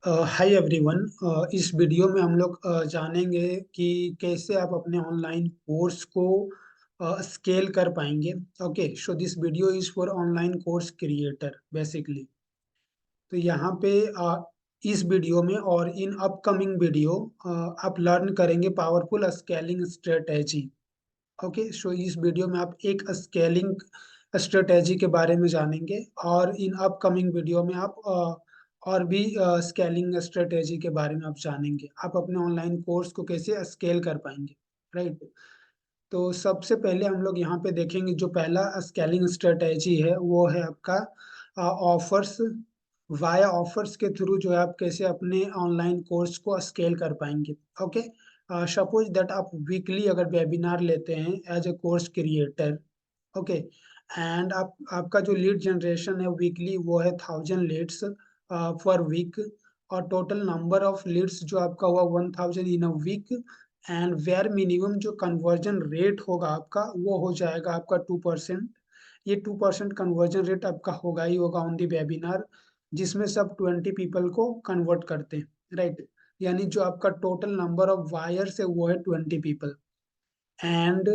Hi everyone. इस video में हम लोग जानेंगे कि कैसे आप अपने ऑनलाइन कोर्स को स्केल कर पाएंगे। Okay, so this video is for online course creator basically. तो यहाँ पे इस वीडियो में और इन अपकमिंग वीडियो आप लर्न करेंगे पावरफुल स्केलिंग स्ट्रेटेजी। ओके, सो इस वीडियो में आप एक स्केलिंग स्ट्रेटेजी के बारे में जानेंगे और इन अपकमिंग वीडियो में आप और भी स्केलिंग स्ट्रेटेजी के बारे में आप जानेंगे। आप अपने ऑनलाइन कोर्स को कैसे स्केल कर पाएंगे, राइट। तो सबसे पहले हम लोग यहाँ पे देखेंगे, जो पहला स्केलिंग स्ट्रेटेजी है वो है आपका ऑफर्स। वाया ऑफर्स के थ्रू जो है आप कैसे अपने ऑनलाइन कोर्स को स्केल कर पाएंगे। ओके, सपोज दैट आप वीकली अगर वेबिनार लेते हैं as a course creator. Okay, and आप आपका जो लीड जनरेशन है वीकली वो है 1000 लीड्स पर वीक। और टोटल नंबर ऑफ लीड्स जो आपका हुआ 1000 in a week. And where minimum जो कन्वर्जन रेट होगा आपका वो हो जाएगा आपका 2%। ये 2% कन्वर्जन रेट आपका होगा ही होगा ऑन दी वेबिनार, जिसमें सब 20 पीपल को कन्वर्ट करते हैं, राइट। यानी जो आपका टोटल नंबर ऑफ वायर्स है वो है 20 पीपल। एंड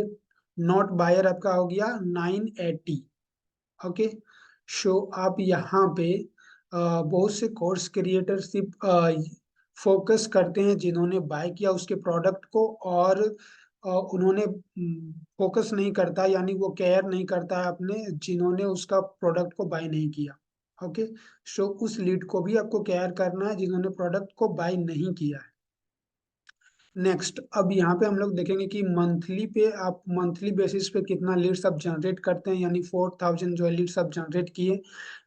नॉट बायर आपका हो गया 980। ओके, सो आप यहाँ पे बहुत से कोर्स क्रिएटरशिप फोकस करते हैं जिन्होंने बाय किया उसके प्रोडक्ट को, और उन्होंने फोकस नहीं करता, यानी वो केयर नहीं करता है अपने जिन्होंने उसका प्रोडक्ट को बाय नहीं किया। ओके, सो उस लीड को भी आपको केयर करना है जिन्होंने प्रोडक्ट को बाय नहीं किया है। नेक्स्ट, अब यहाँ पे हम लोग देखेंगे कि मंथली पे आप मंथली बेसिस पे कितना लीड्स आप जनरेट करते हैं, यानी 4000 जो है लीड्स आप जनरेट किए,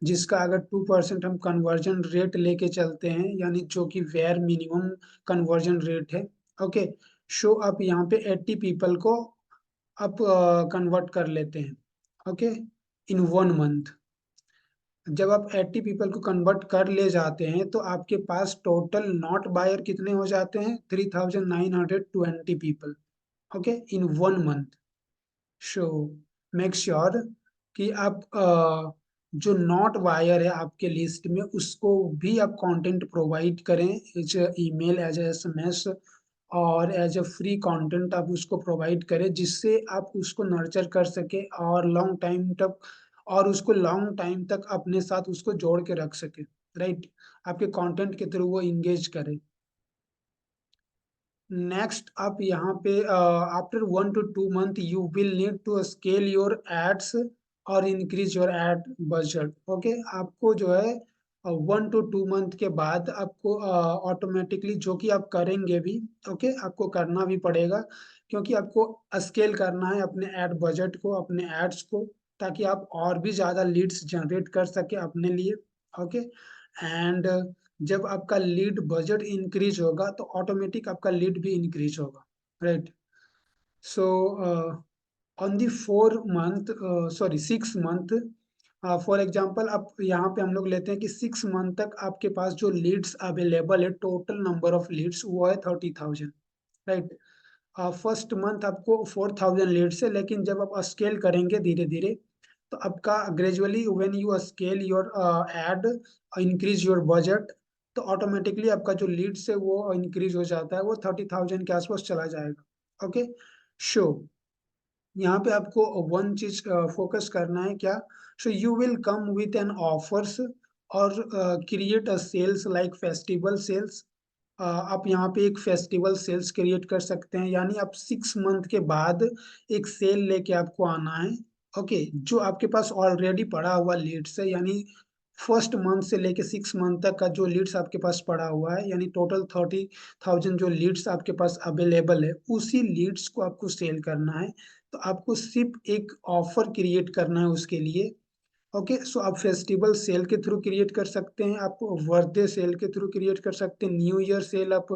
जिसका अगर 2% हम कन्वर्जन रेट लेके चलते हैं, यानी जो कि वेयर मिनिमम कन्वर्जन रेट है। ओके, सो आप यहाँ पे 80 पीपल को आप कन्वर्ट कर लेते हैं। ओके, इन 1 मंथ जब आप 80 पीपल को कन्वर्ट कर ले जाते हैं तो आपके पास टोटल नॉट बायर कितने हो जाते हैं, 3920 पीपल। ओके, इन 1 मंथ। सो मेक श्योर कि आप जो नॉट वायर है आपके लिस्ट में उसको भी आप कंटेंट प्रोवाइड करें, एज ईमेल, एज एसएमएस, और एज अ फ्री कंटेंट आप उसको प्रोवाइड करें, जिससे आप उसको नर्चर कर सके और लॉन्ग टाइम तक, और उसको लॉन्ग टाइम तक अपने साथ उसको जोड़ के रख सके, राइट। आपके कंटेंट के थ्रू वो इंगेज करे। नेक्स्ट, आप यहाँ पे after 1 to 2 month you will need to scale your ads और increase your ad budget. Okay, आपको जो है 1 to 2 मंथ के बाद आपको ऑटोमेटिकली, जो कि आप करेंगे भी, ओके, आपको करना भी पड़ेगा, क्योंकि आपको स्केल करना है अपने एड बजट को, अपने एड्स को, ताकि आप और भी ज़्यादा लीड्स जनरेट कर सके अपने लिए। ओके, एंड जब आपका लीड बजट इंक्रीज होगा तो ऑटोमेटिक आपका लीड भी इंक्रीज होगा, right. So on the 4 month, sorry 6 month, for example आप यहाँ पे हम लोग लेते हैं कि 6 मंथ तक आपके पास जो लीड्स अवेलेबल है, टोटल नंबर ऑफ लीड्स वो है 30,000, राइट। फर्स्ट मंथ आपको 4000 लीड्स है, लेकिन जब आप स्केल करेंगे धीरे धीरे तो आपका gradually when you scale your add, increase your budget, तो ऑटोमेटिकली आपका जो लीड्स है वो इंक्रीज हो जाता है, वो 30,000 के आसपास चला जाएगा। ओके, शो यहाँ पे आपको वन चीज फोकस करना है क्या, so you will come with an offers और create a sales like festival sales. आप यहाँ पे एक फेस्टिवल सेल्स क्रिएट कर सकते हैं, यानी आप 6 मंथ के बाद एक सेल लेके आपको आना है। ओके, जो आपके पास ऑलरेडी पड़ा हुआ लीड्स है, यानी फर्स्ट मंथ से लेके 6 मंथ तक का जो लीड्स आपके पास पड़ा हुआ है, यानी टोटल 30,000 जो लीड्स आपके पास अवेलेबल है, उसी लीड्स को आपको सेल करना है। तो आपको सिर्फ एक ऑफर क्रिएट करना है उसके लिए। ओके, सो आप फेस्टिवल सेल के थ्रू क्रिएट कर सकते हैं, आप बर्थडे सेल के थ्रू क्रिएट कर सकते हैं, न्यू ईयर सेल आप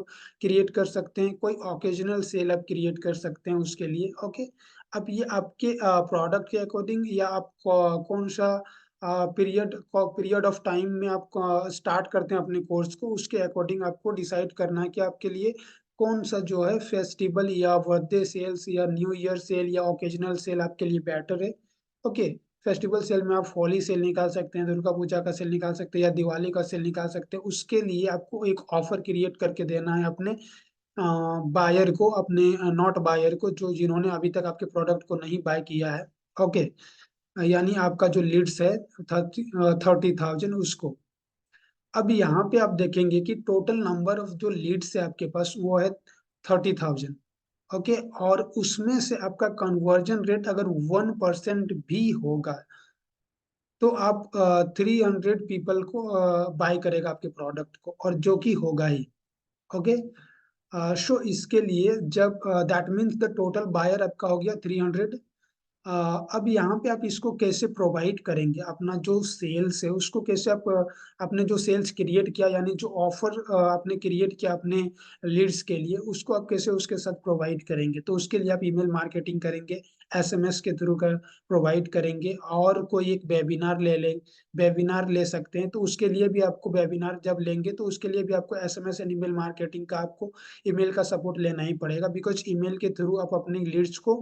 क्रिएट कर सकते हैं, कोई ओकेजनल सेल आप क्रिएट कर सकते हैं उसके लिए। ओके, अब ये आपके प्रोडक्ट के अकॉर्डिंग, या आप कौन सा पीरियड ऑफ टाइम में आप स्टार्ट करते हैं अपने कोर्स को, उसके अकॉर्डिंग आपको डिसाइड करना है कि आपके लिए कौन सा जो है फेस्टिवल या बर्थडे सेल्स या न्यू ईयर सेल या ओकेजनल सेल आपके लिए बेटर है। ओके, फेस्टिवल सेल में आप होली सेल निकाल सकते हैं, दुर्गा पूजा का सेल निकाल सकते हैं या दिवाली का सेल निकाल सकते हैं। उसके लिए आपको एक ऑफर क्रिएट करके देना है अपने बायर को, अपने नॉट बायर को, जो जिन्होंने अभी तक आपके प्रोडक्ट को नहीं बाय किया है। ओके, यानी आपका जो लीड्स है 30,000 उसको। अब यहाँ पे आप देखेंगे कि टोटल नंबर ऑफ जो लीड्स है आपके पास वो है 30,000। ओके, और उसमें से आपका कन्वर्जन रेट अगर 1% भी होगा तो आप 300 पीपल को बाय करेगा आपके प्रोडक्ट को, और जो कि होगा ही। ओके, सो इसके लिए जब that means the total buyer आपका हो गया 300। अब यहाँ पे आप इसको कैसे प्रोवाइड करेंगे, अपना जो सेल्स है उसको कैसे आप आपने जो सेल्स क्रिएट किया, यानी जो ऑफर आपने क्रिएट किया अपने लीड्स के लिए, उसको आप कैसे उसके साथ प्रोवाइड करेंगे। तो उसके लिए आप ईमेल मार्केटिंग करेंगे, एसएमएस के थ्रू कर प्रोवाइड करेंगे, और कोई एक वेबिनार ले सकते हैं। तो उसके लिए भी आपको वेबिनार जब लेंगे तो उसके लिए भी आपको एसएमएस एंड ईमेल मार्केटिंग का, आपको ईमेल का सपोर्ट लेना ही पड़ेगा, बिकॉज ईमेल के थ्रू आप अपने लीड्स को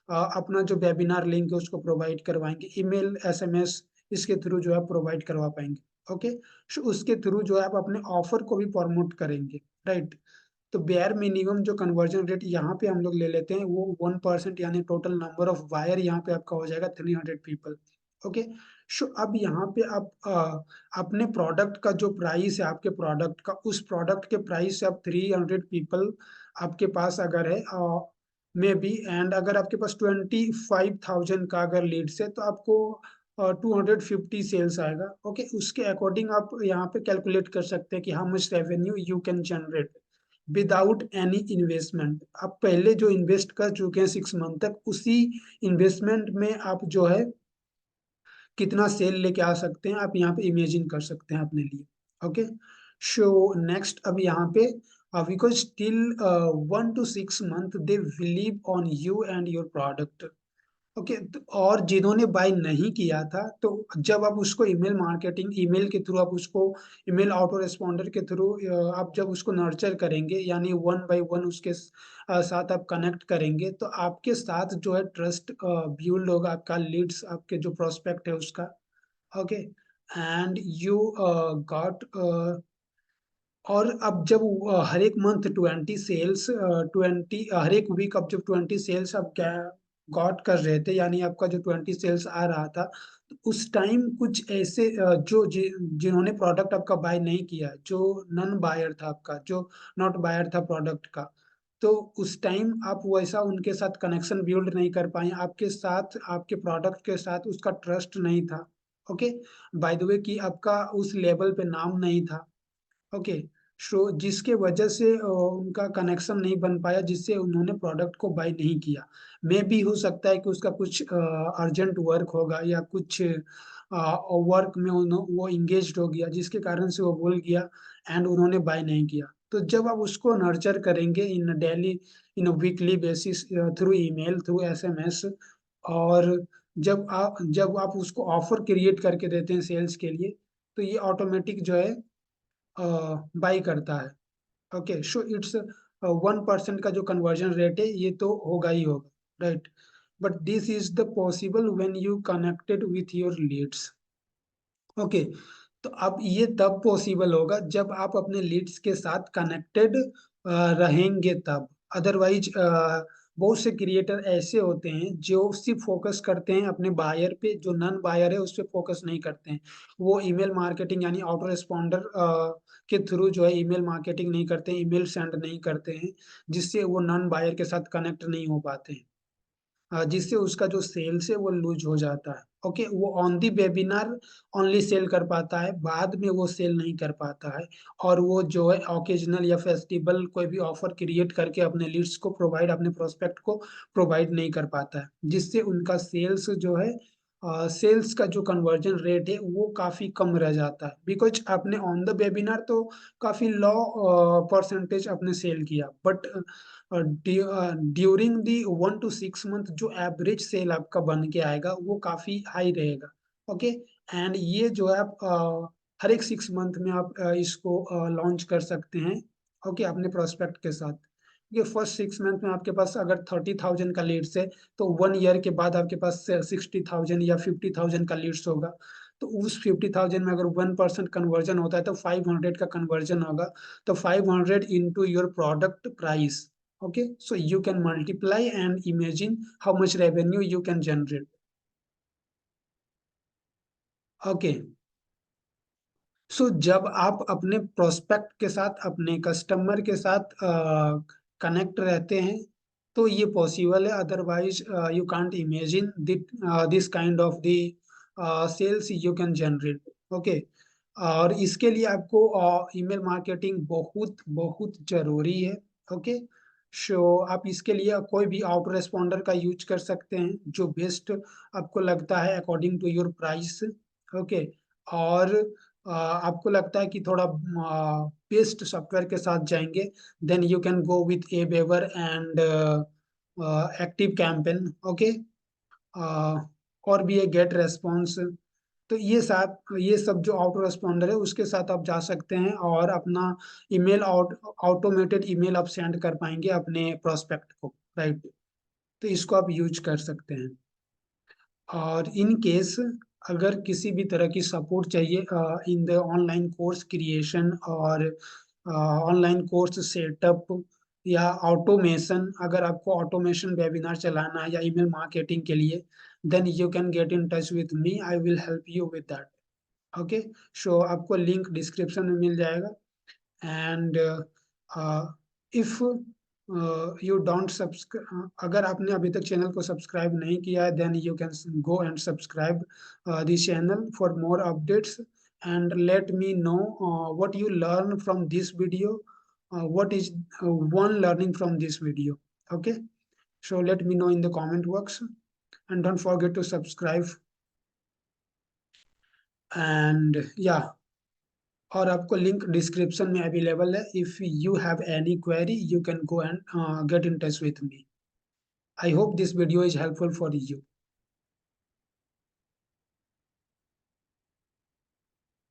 अपना जो वेबिनार लिंक है उसको प्रोवाइड करवाएंगे। ईमेल, एसएमएस, इसके थ्रू जो है प्रोवाइड करवा पाएंगे। ओके, सो उसके थ्रू जो है आप अपने ऑफर को भी प्रमोट करेंगे, राइट। तो बेयर मिनिमम जो कन्वर्जन रेट यहाँ पे हम लोग ले लेते हैं वो 1%, यानी टोटल नंबर ऑफ बायर यहाँ पे आपका हो जाएगा 300 पीपल। ओके, सो अब यहाँ पे आप अपने प्रोडक्ट का जो प्राइस है आपके प्रोडक्ट का, उस प्रोडक्ट के प्राइस से आप 300 पीपल आपके पास अगर है मे बी, एंड अगर आपके पास 25,000 का अगर लीड्स है तो आपको 250 सेल्स आएगा। ओके, उसके अकॉर्डिंग आप यहाँ पे कैलकुलेट कर सकते हैं कि how much revenue you can generate without any investment. आप पहले जो इन्वेस्ट कर चुके हैं 6 मंथ तक, उसी इन्वेस्टमेंट में आप जो है कितना सेल लेके आ सकते हैं, आप यहाँ पे इमेजिन कर सकते हैं अपने लिए। ओके, सो नेक्स्ट अब यहाँ पे because till 1 to 6 month they believe on you and your product. Okay, और जिन्होंने बाय नहीं किया था, तो जब आप उसको ईमेल मार्केटिंग, ईमेल के थ्रू आप उसको, ईमेल ऑटो रिस्पॉन्डर के थ्रू आप जब उसको नर्चर करेंगे, यानी 1 by 1 उसके साथ आप कनेक्ट करेंगे, तो आपके साथ जो है ट्रस्ट बिल्ड होगा, आपका लीड्स, आपके जो प्रोस्पेक्ट है उसका। ओके, एंड यू गॉट, और अब जब हर एक मंथ 20 सेल्स, 20 हर एक वीक अब जब 20 सेल्स आप गॉट कर रहे थे, यानी आपका जो 20 सेल्स आ रहा था, तो उस टाइम कुछ ऐसे जिन्होंने प्रोडक्ट आपका बाय नहीं किया, जो नन बायर था आपका, जो नॉट बायर था प्रोडक्ट का, तो उस टाइम आप वैसा उनके साथ कनेक्शन बिल्ड नहीं कर पाए, आपके साथ, आपके प्रोडक्ट के साथ उसका ट्रस्ट नहीं था। ओके, बाय द वे कि आपका उस लेवल पे नाम नहीं था। ओके, सो जिसके वजह से उनका कनेक्शन नहीं बन पाया, जिससे उन्होंने प्रोडक्ट को बाय नहीं किया। मे भी हो सकता है कि उसका कुछ अर्जेंट वर्क होगा, या कुछ वर्क में वो इंगेज हो गया, जिसके कारण से वो भूल गया एंड उन्होंने बाय नहीं किया। तो जब आप उसको नर्चर करेंगे in daily, in weekly basis, through email, through SMS, और जब आप उसको ऑफर क्रिएट करके देते हैं सेल्स के लिए, तो ये ऑटोमेटिक जो है बाई करता है। ओके, सो इट्स 1% का जो कन्वर्जन रेट है ये तो होगा ही होगा, right. But this is the possible when you connected with your leads. Okay, तो अब ये तब पॉसिबल होगा जब आप अपने लीड्स के साथ कनेक्टेड रहेंगे तब। अदरवाइज बहुत से क्रिएटर ऐसे होते हैं जो सिर्फ फोकस करते हैं अपने बायर पे, जो नन बायर है उस पे फोकस नहीं करते हैं। वो ईमेल मार्केटिंग यानी ऑटो रिस्पॉन्डर के थ्रू जो है ईमेल मार्केटिंग नहीं करते हैं, ईमेल सेंड नहीं करते हैं, जिससे वो नन बायर के साथ कनेक्ट नहीं हो पाते हैं, जिससे उसका जो सेल्स है वो लूज हो जाता है। ओके, वो on the webinar only sell कर पाता है, बाद में वो सेल नहीं कर पाता है। और वो जो है ओकेजनल या फेस्टिवल कोई भी ऑफर क्रिएट करके अपने लीड्स को प्रोवाइड, अपने प्रोस्पेक्ट को प्रोवाइड नहीं कर पाता है, जिससे उनका सेल्स जो है, सेल्स का जो कन्वर्जन रेट है वो काफी कम रह जाता है, बिकॉज आपने ऑन द वेबिनार तो काफी लो परसेंटेज आपने सेल किया, but during the 1 to 6 month जो एवरेज सेल आपका बन के आएगा वो काफी हाई रहेगा। ओके, एंड ये जो है आप हर एक 6 मंथ में आप इसको लॉन्च कर सकते हैं। ओके, अपने प्रोस्पेक्ट के साथ। ये फर्स्ट 6 मंथ में आपके पास अगर 30,000 का लीड्स है, तो 1 ईयर के बाद आपके पास 60,000 या 50,000 का लीड्स होगा। तो उस 50,000 में अगर 1% कन्वर्जन होता है तो 500 का कन्वर्जन होगा। तो 500 into your product price. Okay, so you can multiply and imagine how much revenue you can generate. Okay, जब आप अपने प्रोस्पेक्ट के साथ, अपने कस्टमर के साथ कनेक्ट रहते हैं, तो ये पॉसिबल है। Otherwise you can't imagine this kind of the sales you can generate. Okay, और इसके लिए आपको ईमेल मार्केटिंग बहुत बहुत जरूरी है। ओके, आप इसके लिए कोई भी ऑटो रेस्पॉन्डर का यूज कर सकते हैं, जो बेस्ट आपको लगता है according to your price. Okay, और आपको लगता है कि थोड़ा बेस्ट सॉफ्टवेयर के साथ जाएंगे, then you can go with Aweber and active campaign. Okay, और भी है गेट रेस्पॉन्स। तो ये सब जो ऑटो रेस्पॉन्डर है उसके साथ आप जा सकते हैं और अपना ऑटोमेटेड ईमेल आप सेंड कर पाएंगे अपने प्रोस्पेक्ट को, राइट। तो इसको आप यूज कर सकते हैं। और इन केस अगर किसी भी तरह की सपोर्ट चाहिए in the online course creation और ऑनलाइन कोर्स सेटअप या ऑटोमेशन, अगर आपको ऑटोमेशन वेबिनार चलाना है या ईमेल मार्केटिंग के लिए, then you can get in touch with me, I will help you with that. Okay, so आपको लिंक डिस्क्रिप्शन में मिल जाएगा। And if you don't subscribe, अगर आपने अभी तक चैनल को सब्सक्राइब नहीं किया है, then you can go and subscribe this channel for more updates and let me know what you learn from this video, what is one learning from this video. Okay, so let me know in the comment box and don't forget to subscribe. And yeah, और आपको link description में available है। If you have any query you can go and gate in touch with me. I hope this video is helpful for you.